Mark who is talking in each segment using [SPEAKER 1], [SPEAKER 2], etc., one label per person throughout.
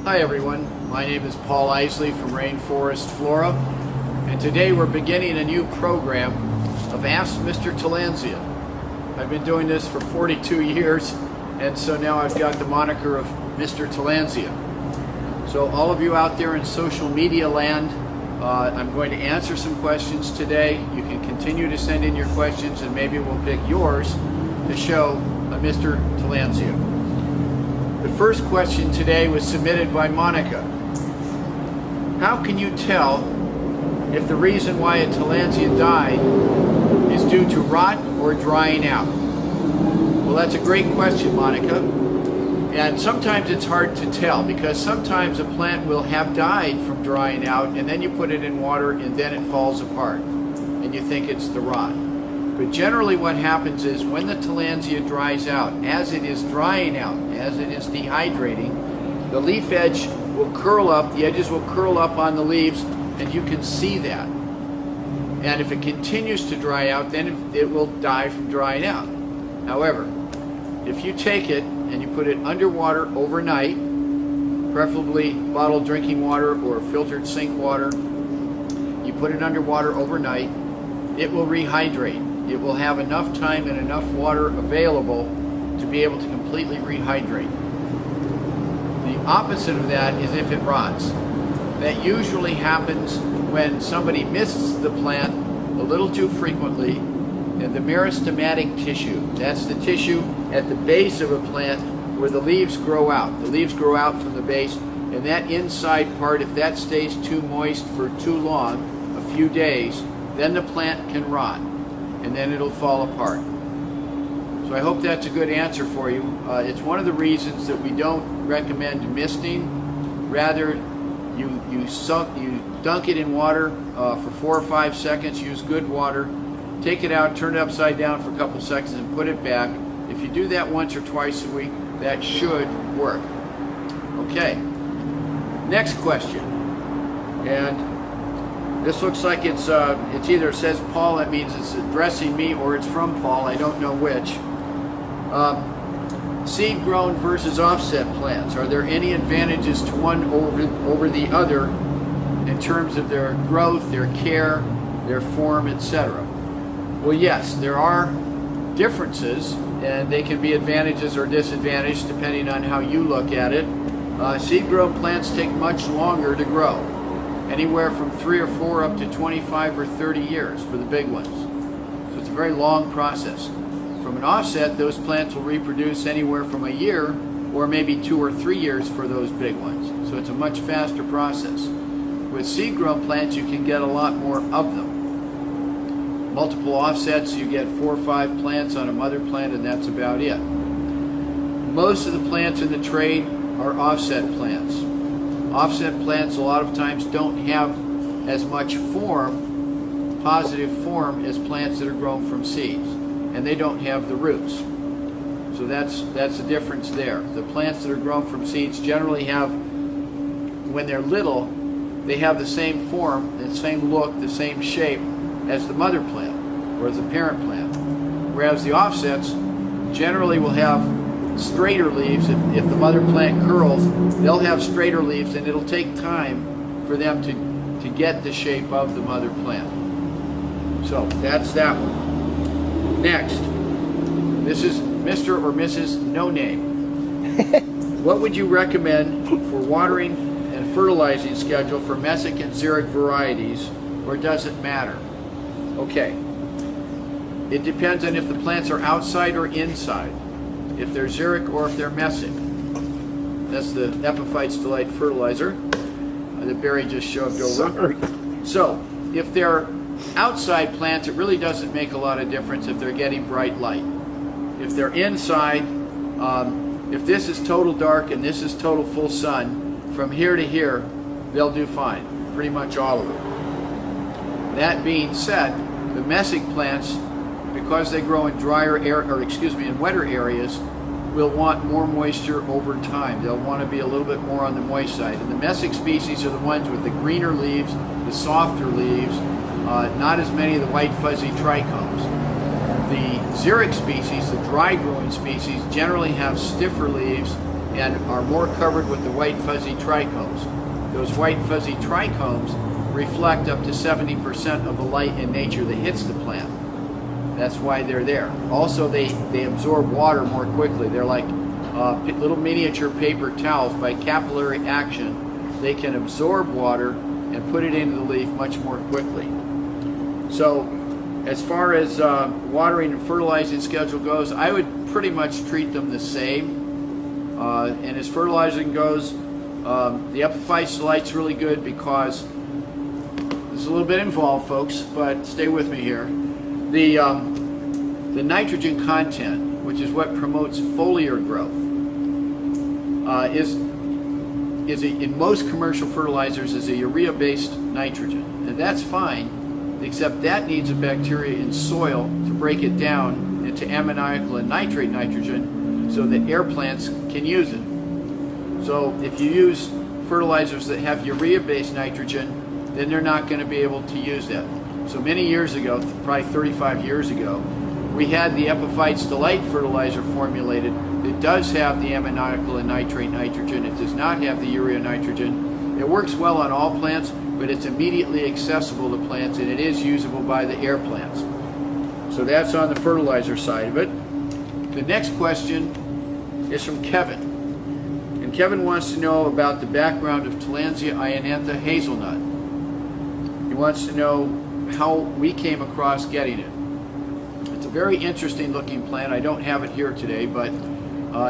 [SPEAKER 1] Hi everyone, my name is Paul Isley from Rainforest Flora, and today we're beginning a new program of Ask Mr Tillandsia. I've been doing this for 42 years, and so now I've got the moniker of Mr Tillandsia. So all of you out there in social media land, I'm going to answer some questions today. You can continue to send in your questions and maybe we'll pick yours to show Mr Tillandsia. The first question today was submitted by Monica. How can you tell if the reason why a Tillandsia died is due to rot or drying out? Well, that's a great question, Monica. And sometimes it's hard to tell because sometimes a plant will have died from drying out and then you put it in water and then it falls apart and you think it's the rot. But generally what happens is when the Tillandsia dries out, as it is drying out, as it is dehydrating, the leaf edge will curl up, the edges will curl up on the leaves, and you can see that. And if it continues to dry out, then it will die from drying out. However, if you take it and you put it underwater overnight, preferably bottled drinking water or filtered sink water, you put it underwater overnight, it will rehydrate. It will have enough time and enough water available to be able to completely rehydrate. The opposite of that is if it rots. That usually happens when somebody misses the plant a little too frequently, and the meristematic tissue, that's the tissue at the base of a plant where the leaves grow out. The leaves grow out from the base, and that inside part, if that stays too moist for too long, a few days, then the plant can rot, and then it'll fall apart. So I hope that's a good answer for you. It's one of the reasons that we don't recommend misting. Rather, you dunk it in water for 4 or 5 seconds, use good water, take it out, turn it upside down for a couple seconds and put it back. If you do that once or twice a week, that should work. Okay, next question. And this looks like it's either says Paul, that means it's addressing me, or it's from Paul, I don't know which. Seed grown versus offset plants. Are there any advantages to one over the other in terms of their growth, their care, their form, etc.? Well, yes, there are differences, and they can be advantages or disadvantages depending on how you look at it. Seed grown plants take much longer to grow. Anywhere from 3 or 4 up to 25 or 30 years for the big ones. So it's a very long process. From an offset, those plants will reproduce anywhere from a year or maybe 2 or 3 years for those big ones. So it's a much faster process. With seed-grown plants, you can get a lot more of them. Multiple offsets, you get 4 or 5 plants on a mother plant, and that's about it. Most of the plants in the trade are offset plants. Offset plants a lot of times don't have as much form, positive form, as plants that are grown from seeds, and they don't have the roots. So that's the difference there. The plants that are grown from seeds generally have, when they're little, they have the same form, the same look, the same shape as the mother plant or as the parent plant. Whereas the offsets generally will have straighter leaves. If the mother plant curls, they'll have straighter leaves, and it'll take time for them to get the shape of the mother plant. So that's that one. Next, this is Mr. or Mrs. No Name. What would you recommend for watering and fertilizing schedule for mesic and xeric varieties, or does it matter? Okay, it depends on if the plants are outside or inside. If they're xeric or if they're mesic. That's the Epiphyte's Delight fertilizer that Barry just shoved over. So, if they're outside plants, it really doesn't make a lot of difference if they're getting bright light. If they're inside, if this is total dark and this is total full sun, from here to here, they'll do fine. Pretty much all of them. That being said, the mesic plants, because they grow in in wetter areas, will want more moisture over time. They'll want to be a little bit more on the moist side. And the mesic species are the ones with the greener leaves, the softer leaves, not as many of the white fuzzy trichomes. The xeric species, the dry growing species, generally have stiffer leaves and are more covered with the white fuzzy trichomes. Those white fuzzy trichomes reflect up to 70% of the light in nature that hits the plant. That's why they're there. Also, they absorb water more quickly. They're like little miniature paper towels. By capillary action, they can absorb water and put it into the leaf much more quickly. So, as far as watering and fertilizing schedule goes, I would pretty much treat them the same. And as fertilizing goes, the epiphyte light's really good because it's a little bit involved, folks, but stay with me here. The nitrogen content, which is what promotes foliar growth, is in most commercial fertilizers is a urea-based nitrogen, and that's fine, except that needs a bacteria in soil to break it down into ammoniacal and nitrate nitrogen so that air plants can use it. So if you use fertilizers that have urea-based nitrogen, then they're not going to be able to use that. So many years ago, probably 35 years ago, we had the Epiphytes Delight fertilizer formulated. It does have the ammoniacal and nitrate nitrogen. It does not have the urea nitrogen. It works well on all plants, but it's immediately accessible to plants, and it is usable by the air plants. So that's on the fertilizer side of it. The next question is from Kevin. And Kevin wants to know about the background of Tillandsia ionantha hazelnut. He wants to know how we came across getting it. It's a very interesting looking plant. I don't have it here today, but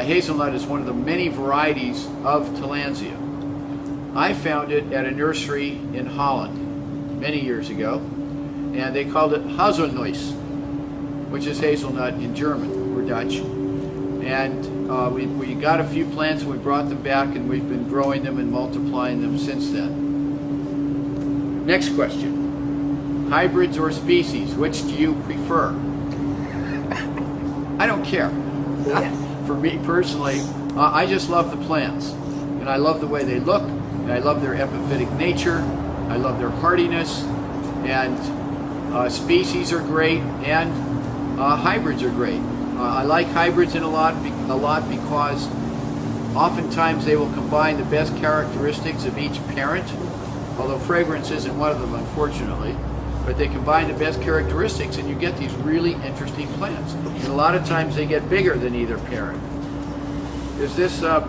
[SPEAKER 1] hazelnut is one of the many varieties of Tillandsia. I found it at a nursery in Holland many years ago, and they called it Haselnuss, which is hazelnut in German or Dutch. And we got a few plants and we brought them back, and we've been growing them and multiplying them since then. Next question. Hybrids or species, which do you prefer? I don't care. For me personally, I just love the plants. And I love the way they look, and I love their epiphytic nature, I love their hardiness, and species are great, and hybrids are great. I like hybrids a lot because oftentimes they will combine the best characteristics of each parent, although fragrance isn't one of them, unfortunately. But they combine the best characteristics, and you get these really interesting plants. And a lot of times they get bigger than either parent. Is this a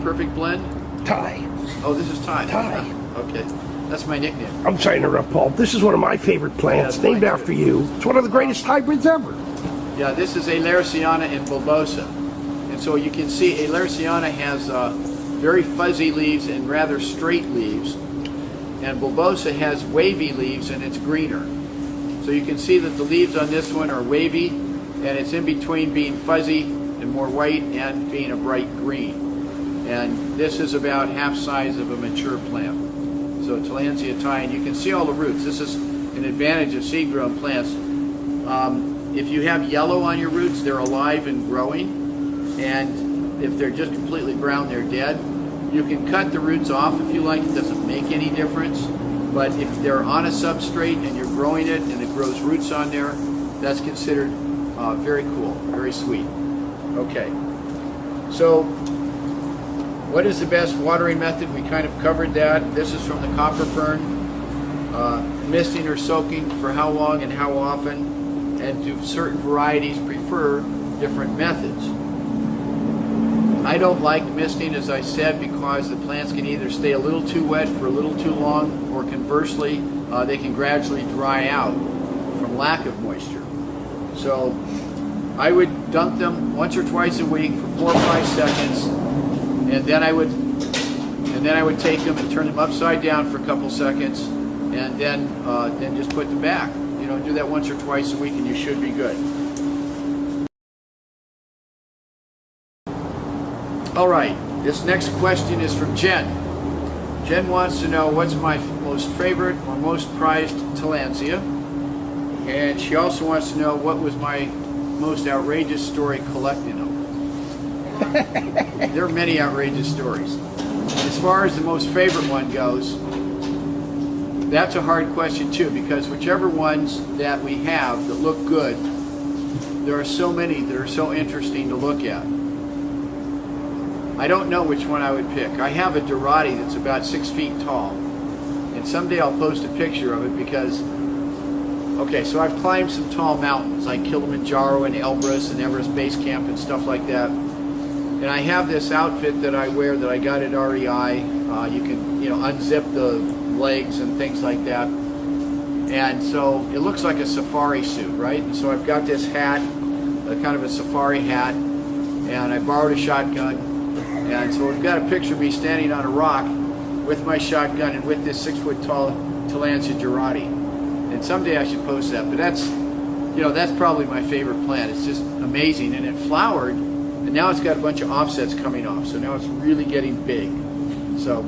[SPEAKER 1] perfect blend?
[SPEAKER 2] Ty.
[SPEAKER 1] Oh, this is Ty.
[SPEAKER 2] Ty.
[SPEAKER 1] Okay, that's my nickname.
[SPEAKER 2] I'm sorry to interrupt, Paul. This is one of my favorite plants,
[SPEAKER 1] Yeah,
[SPEAKER 2] named after you. It's one of the greatest hybrids ever.
[SPEAKER 1] Yeah, this is Alerciana and bulbosa. And so you can see Alerciana has very fuzzy leaves and rather straight leaves. And bulbosa has wavy leaves, and it's greener. So you can see that the leaves on this one are wavy, and it's in between being fuzzy and more white and being a bright green. And this is about half size of a mature plant. So Tillandsia Thai, and you can see all the roots. This is an advantage of seed-grown plants. If you have yellow on your roots, they're alive and growing. And if they're just completely brown, they're dead. You can cut the roots off if you like. It doesn't make any difference. But if they're on a substrate and you're growing it and it grows roots on there, that's considered very cool, very sweet. Okay. So what is the best watering method? We kind of covered that. This is from the copper fern. Misting or soaking for how long and how often, and do certain varieties prefer different methods. I don't like misting, as I said, because the plants can either stay a little too wet for a little too long, or conversely, they can gradually dry out from lack of moisture. So I would dunk them once or twice a week for 4 or 5 seconds, and then I would take them and turn them upside down for a couple seconds, and then just put them back. You know, do that once or twice a week, and you should be good. All right, this next question is from Jen. Jen wants to know what's my most favorite or most prized Tillandsia, and she also wants to know what was my most outrageous story collecting them. There are many outrageous stories. As far as the most favorite one goes, that's a hard question too, because whichever ones that we have that look good, there are so many that are so interesting to look at. I don't know which one I would pick. I have a Dorati that's about 6 feet tall, and someday I'll post a picture of it because, okay, so I've climbed some tall mountains like Kilimanjaro and Elbrus and Everest Base Camp and stuff like that. And I have this outfit that I wear that I got at REI. You can, unzip the legs and things like that. And so it looks like a safari suit, right? And so I've got this hat, kind of a safari hat, and I borrowed a shotgun. And so we've got a picture of me standing on a rock with my shotgun and with this 6 foot tall Tillandsia Dorati. And someday I should post that. But that's probably my favorite plant. It's just amazing. And it flowered, and now it's got a bunch of offsets coming off. So now it's really getting big. So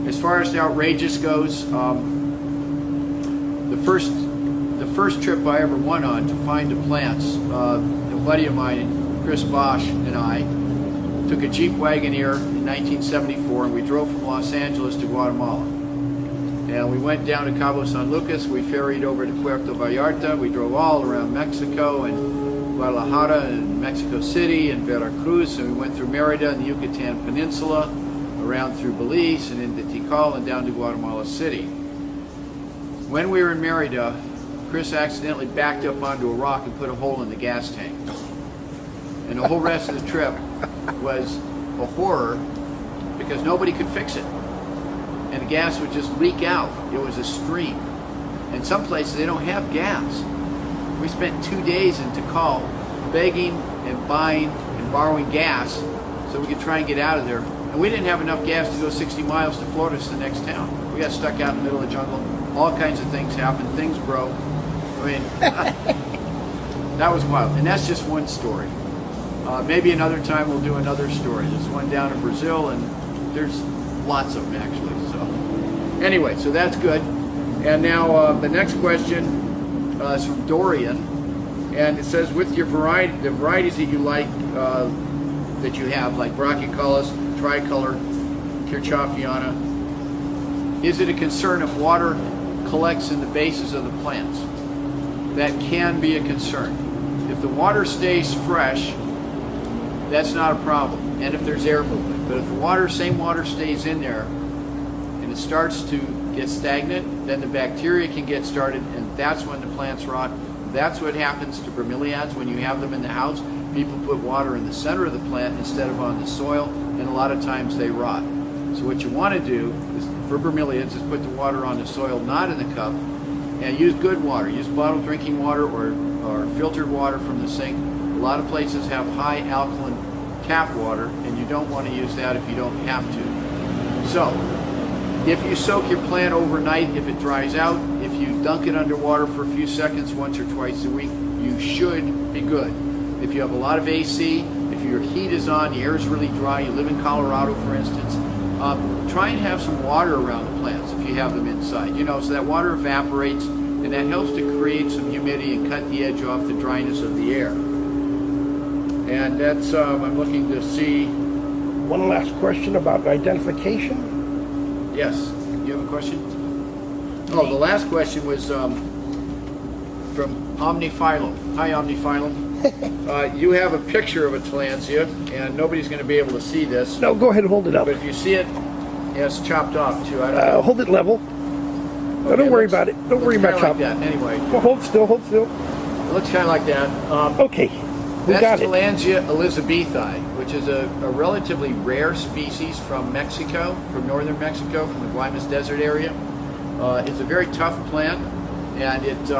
[SPEAKER 1] as far as the outrageous goes, the first trip I ever went on to find the plants, a buddy of mine, Chris Bosch, and I took a Jeep Wagoneer in 1974, and we drove from Los Angeles to Guatemala. And we went down to Cabo San Lucas, we ferried over to Puerto Vallarta, we drove all around Mexico and Guadalajara and Mexico City and Veracruz, and we went through Merida and the Yucatan Peninsula, around through Belize and into Tikal and down to Guatemala City. When we were in Merida, Chris accidentally backed up onto a rock and put a hole in the gas tank. And the whole rest of the trip was a horror because nobody could fix it. And the gas would just leak out. It was a stream. And some places they don't have gas. We spent 2 days in Tikal begging and buying and borrowing gas so we could try and get out of there. And we didn't have enough gas to go 60 miles to Florida, the next town. We got stuck out in the middle of the jungle. All kinds of things happened. Things broke. I mean, that was wild. And that's just one story. Maybe another time we'll do another story. There's one down in Brazil, and there's lots of them actually. So anyway, so that's good. And now the next question is from Dorian, and it says, with your the varieties that you like, that you have, like Brachycollis, Tricolor, Kirchhoffiana, is it a concern if water collects in the bases of the plants? That can be a concern. If the water stays fresh, that's not a problem, and if there's air movement. But if the same water stays in there and it starts to get stagnant, then the bacteria can get started, and that's when the plants rot. That's what happens to bromeliads when you have them in the house. People put water in the center of the plant instead of on the soil, and a lot of times they rot. So what you want to do is, for bromeliads, is put the water on the soil, not in the cup, and use good water. Use bottled drinking water or filtered water from the sink. A lot of places have high alkaline tap water, and you don't want to use that if you don't have to. So, if you soak your plant overnight, if it dries out, if you dunk it underwater for a few seconds once or twice a week, you should be good. If you have a lot of AC, if your heat is on, the air is really dry, you live in Colorado for instance, try and have some water around the plants if you have them inside, so that water evaporates, and that helps to create some humidity and cut the edge off the dryness of the air. And that's, I'm looking to see.
[SPEAKER 2] One last question about identification.
[SPEAKER 1] Yes, you have a question? Oh, the last question was from Omniphilo. Hi, Omniphilo. You have a picture of a Tillandsia, and nobody's going to be able to see this.
[SPEAKER 2] No, go ahead and hold it up.
[SPEAKER 1] But if you see it, it's chopped off too. I don't know.
[SPEAKER 2] Hold it level. No, don't worry about it. Don't worry about chopping.
[SPEAKER 1] Like that. Anyway.
[SPEAKER 2] Well, hold still, hold still.
[SPEAKER 1] It looks kind of like that.
[SPEAKER 2] Okay.
[SPEAKER 1] That's Tillandsia elizabethae, which is a relatively rare species from Mexico, from northern Mexico, from the Guaymas Desert area. It's a very tough plant, and it,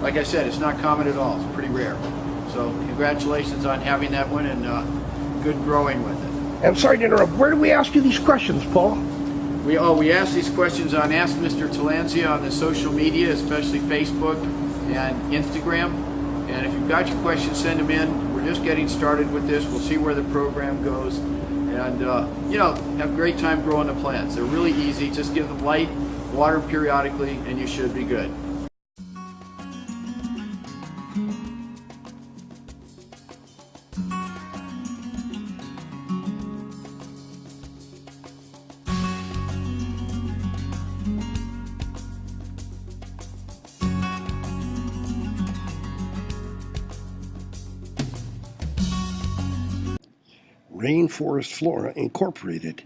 [SPEAKER 1] like I said, it's not common at all. It's pretty rare. So congratulations on having that one, and good growing with it.
[SPEAKER 2] I'm sorry to interrupt. Where do we ask you these questions, Paul?
[SPEAKER 1] We ask these questions on Ask Mr. Tillandsia on the social media, especially Facebook and Instagram. And if you've got your questions, send them in. We're just getting started with this. We'll see where the program goes. And, have a great time growing the plants. They're really easy. Just give them light, water periodically, and you should be good.
[SPEAKER 2] Rainforest Flora Incorporated